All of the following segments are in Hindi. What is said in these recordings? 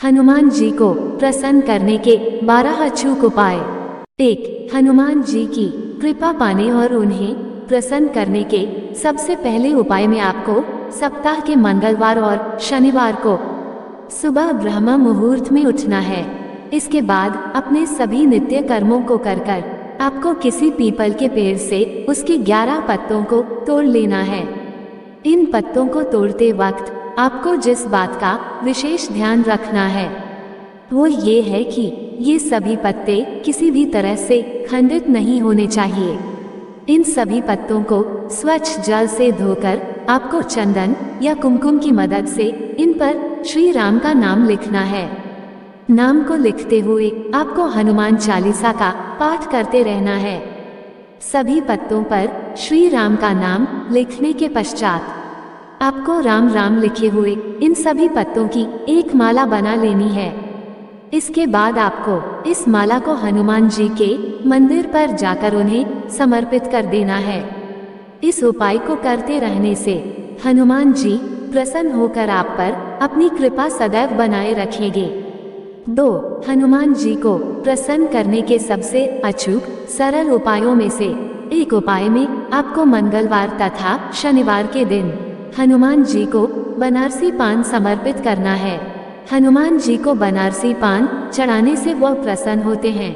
हनुमान जी को प्रसन्न करने के 12 अचूक उपाय। 1. हनुमान जी की कृपा पाने और उन्हें प्रसन्न करने के सबसे पहले उपाय में आपको सप्ताह के मंगलवार और शनिवार को सुबह ब्रह्म मुहूर्त में उठना है। इसके बाद अपने सभी नित्य कर्मों को कर आपको किसी पीपल के पेड़ से उसके 11 पत्तों को तोड़ लेना है। इन पत्तों को तोड़ते वक्त आपको जिस बात का विशेष ध्यान रखना है वो ये है कि ये सभी पत्ते किसी भी तरह से खंडित नहीं होने चाहिए। इन सभी पत्तों को स्वच्छ जल से धोकर आपको चंदन या कुमकुम की मदद से इन पर श्री राम का नाम लिखना है। नाम को लिखते हुए आपको हनुमान चालीसा का पाठ करते रहना है। सभी पत्तों पर श्री राम का नाम लिखने के पश्चात आपको राम राम लिखे हुए इन सभी पत्तों की एक माला बना लेनी है। इसके बाद आपको इस माला को हनुमान जी के मंदिर पर जाकर उन्हें समर्पित कर देना है। इस उपाय को करते रहने से हनुमान जी प्रसन्न होकर आप पर अपनी कृपा सदैव बनाए रखेंगे। 2. हनुमान जी को प्रसन्न करने के सबसे अचूक सरल उपायों में से एक उपाय में आपको मंगलवार तथा शनिवार के दिन हनुमान जी को बनारसी पान समर्पित करना है। हनुमान जी को बनारसी पान चढ़ाने से वह प्रसन्न होते हैं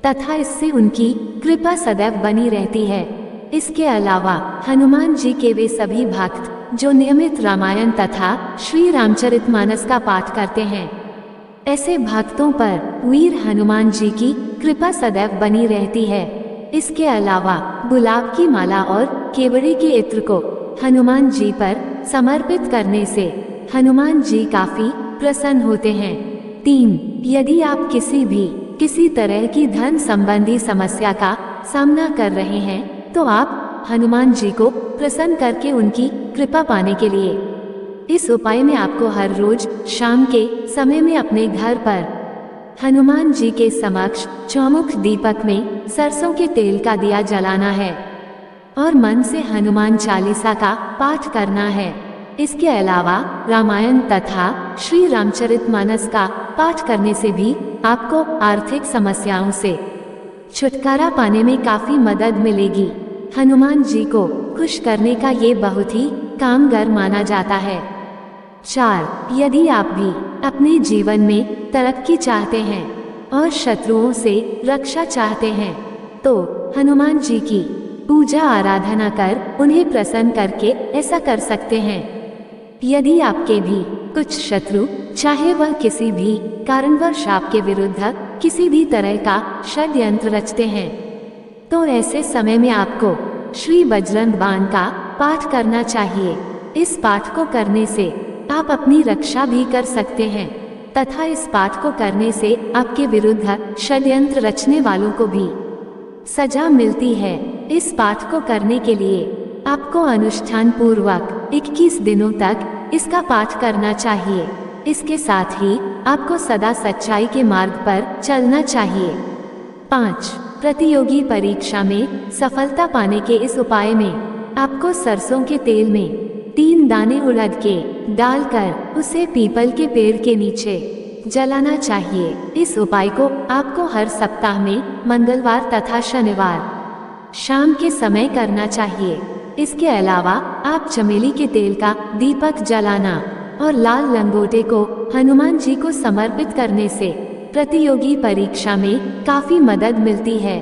तथा इससे उनकी कृपा सदैव बनी रहती है। इसके अलावा हनुमान जी के वे सभी भक्त जो नियमित रामायण तथा श्री रामचरितमानस का पाठ करते हैं, ऐसे भक्तों पर वीर हनुमान जी की कृपा सदैव बनी रहती है। इसके अलावा गुलाब की माला और केवड़े के इत्र को हनुमान जी पर समर्पित करने से हनुमान जी काफी प्रसन्न होते हैं। 3. यदि आप किसी तरह की धन संबंधी समस्या का सामना कर रहे हैं तो आप हनुमान जी को प्रसन्न करके उनकी कृपा पाने के लिए इस उपाय में आपको हर रोज शाम के समय में अपने घर पर हनुमान जी के समक्ष चौमुख दीपक में सरसों के तेल का दिया जलाना है और मन से हनुमान चालीसा का पाठ करना है। इसके अलावा रामायण तथा श्री रामचरितमानस का पाठ करने से भी आपको आर्थिक समस्याओं से छुटकारा पाने में काफी मदद मिलेगी। हनुमान जी को खुश करने का ये बहुत ही कामगार माना जाता है। 4. यदि आप भी अपने जीवन में तरक्की चाहते हैं और शत्रुओं से रक्षा चाहते हैं तो हनुमान जी की पूजा आराधना कर उन्हें प्रसन्न करके ऐसा कर सकते हैं। यदि आपके भी कुछ शत्रु चाहे वह किसी भी कारणवश आपके विरुद्ध किसी भी तरह का षड्यंत्र रचते हैं तो ऐसे समय में आपको श्री बजरंग बाण का पाठ करना चाहिए। इस पाठ को करने से आप अपनी रक्षा भी कर सकते हैं तथा इस पाठ को करने से आपके विरुद्ध षड्यंत्र रचने वालों को भी सजा मिलती है। इस पाठ को करने के लिए आपको अनुष्ठान पूर्वक 21 दिनों तक इसका पाठ करना चाहिए। इसके साथ ही आपको सदा सच्चाई के मार्ग पर चलना चाहिए। 5. प्रतियोगी परीक्षा में सफलता पाने के इस उपाय में आपको सरसों के तेल में 3 दाने उड़द के डालकर उसे पीपल के पेड़ के नीचे जलाना चाहिए। इस उपाय को आपको हर सप्ताह में मंगलवार तथा शनिवार शाम के समय करना चाहिए। इसके अलावा आप चमेली के तेल का दीपक जलाना और लाल लंगोटे को हनुमान जी को समर्पित करने से प्रतियोगी परीक्षा में काफी मदद मिलती है।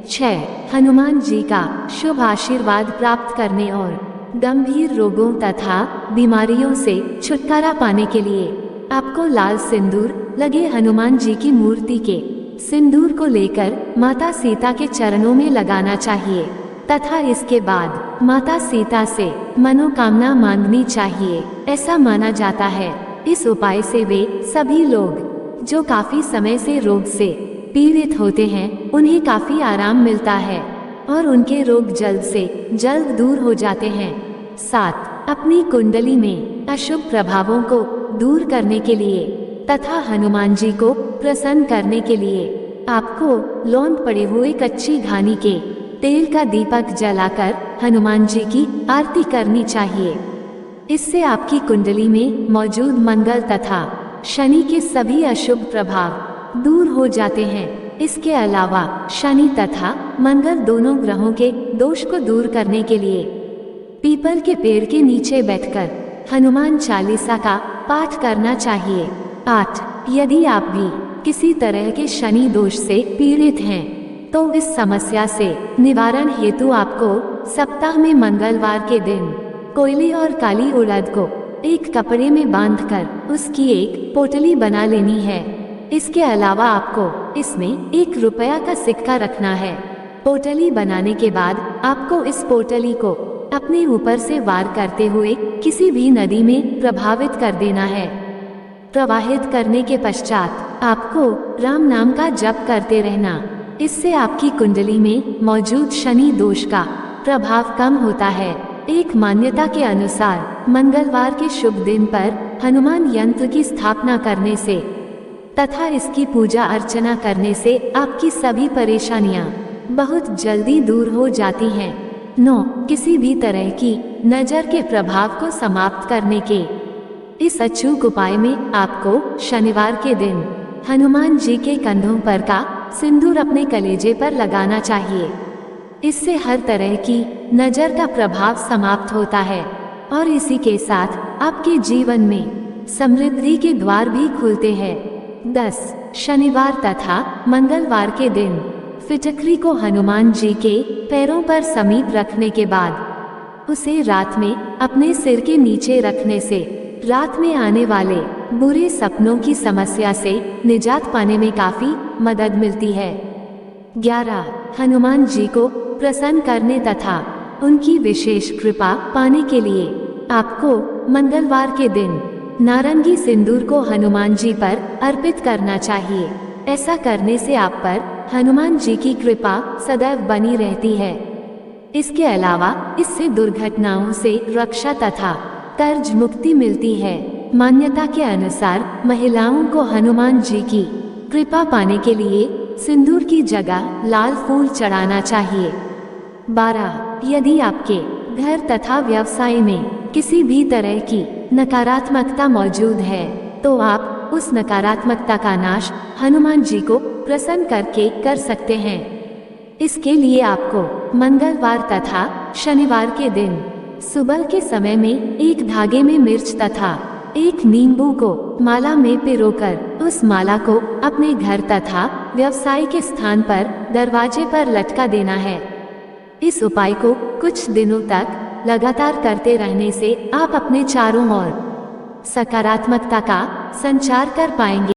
6. हनुमान जी का शुभ आशीर्वाद प्राप्त करने और गंभीर रोगों तथा बीमारियों से छुटकारा पाने के लिए आपको लाल सिंदूर लगे हनुमान जी की मूर्ति के सिंदूर को लेकर माता सीता के चरणों में लगाना चाहिए तथा इसके बाद माता सीता से मनोकामना मांगनी चाहिए। ऐसा माना जाता है इस उपाय से वे सभी लोग जो काफी समय से रोग से पीड़ित होते हैं उन्हें काफी आराम मिलता है और उनके रोग जल्द से जल्द दूर हो जाते हैं। 7. अपनी कुंडली में अशुभ प्रभावों को दूर करने के लिए तथा हनुमान जी को प्रसन्न करने के लिए आपको लौंग पड़े हुए कच्ची घानी के तेल का दीपक जलाकर हनुमान जी की आरती करनी चाहिए। इससे आपकी कुंडली में मौजूद मंगल तथा शनि के सभी अशुभ प्रभाव दूर हो जाते हैं। इसके अलावा शनि तथा मंगल दोनों ग्रहों के दोष को दूर करने के लिए पीपल के पेड़ के नीचे बैठकर हनुमान चालीसा का पाठ करना चाहिए। 8. यदि आप भी किसी तरह के शनि दोष से पीड़ित हैं तो इस समस्या से निवारण हेतु आपको सप्ताह में मंगलवार के दिन कोयले और काली उड़द को एक कपड़े में बांधकर उसकी एक पोटली बना लेनी है। इसके अलावा आपको इसमें 1 रुपया का सिक्का रखना है। पोटली बनाने के बाद आपको इस पोटली को अपने ऊपर से वार करते हुए किसी भी नदी में प्रभावित कर देना है। प्रवाहित करने के पश्चात आपको राम नाम का जप करते रहना। इससे आपकी कुंडली में मौजूद शनि दोष का प्रभाव कम होता है। एक मान्यता के अनुसार मंगलवार के शुभ दिन पर हनुमान यंत्र की स्थापना करने से तथा इसकी पूजा अर्चना करने से आपकी सभी परेशानियां बहुत जल्दी दूर हो जाती हैं। 9. किसी भी तरह की नजर के प्रभाव को समाप्त करने के इस अचूक उपाय में आपको शनिवार के दिन हनुमान जी के कंधों पर का सिंदूर अपने कलेजे पर लगाना चाहिए। इससे हर तरह की नजर का प्रभाव समाप्त होता है और इसी के साथ आपके जीवन में समृद्धि के द्वार भी खुलते हैं। 10. शनिवार तथा मंगलवार के दिन फिटकरी को हनुमान जी के पैरों पर समीप रखने के बाद उसे रात में अपने सिर के नीचे रखने से रात में आने वाले बुरे सपनों की समस्या से निजात पाने में काफी मदद मिलती है। 11. हनुमान जी को प्रसन्न करने तथा उनकी विशेष कृपा पाने के लिए आपको मंगलवार के दिन नारंगी सिंदूर को हनुमान जी पर अर्पित करना चाहिए। ऐसा करने से आप पर हनुमान जी की कृपा सदैव बनी रहती है। इसके अलावा इससे दुर्घटनाओं से रक्षा तथा कर्ज मुक्ति मिलती है। मान्यता के अनुसार महिलाओं को हनुमान जी की कृपा पाने के लिए सिंदूर की जगह लाल फूल चढ़ाना चाहिए। 12. यदि आपके घर तथा व्यवसाय में किसी भी तरह की नकारात्मकता मौजूद है तो आप उस नकारात्मकता का नाश हनुमान जी को प्रसन्न करके कर सकते हैं। इसके लिए आपको मंगलवार तथा शनिवार के दिन सुबह के समय में एक धागे में मिर्च तथा एक नींबू को माला में पिरोकर उस माला को अपने घर तथा व्यवसाय के स्थान पर दरवाजे पर लटका देना है। इस उपाय को कुछ दिनों तक लगातार करते रहने से आप अपने चारों ओर सकारात्मकता का संचार कर पाएंगे।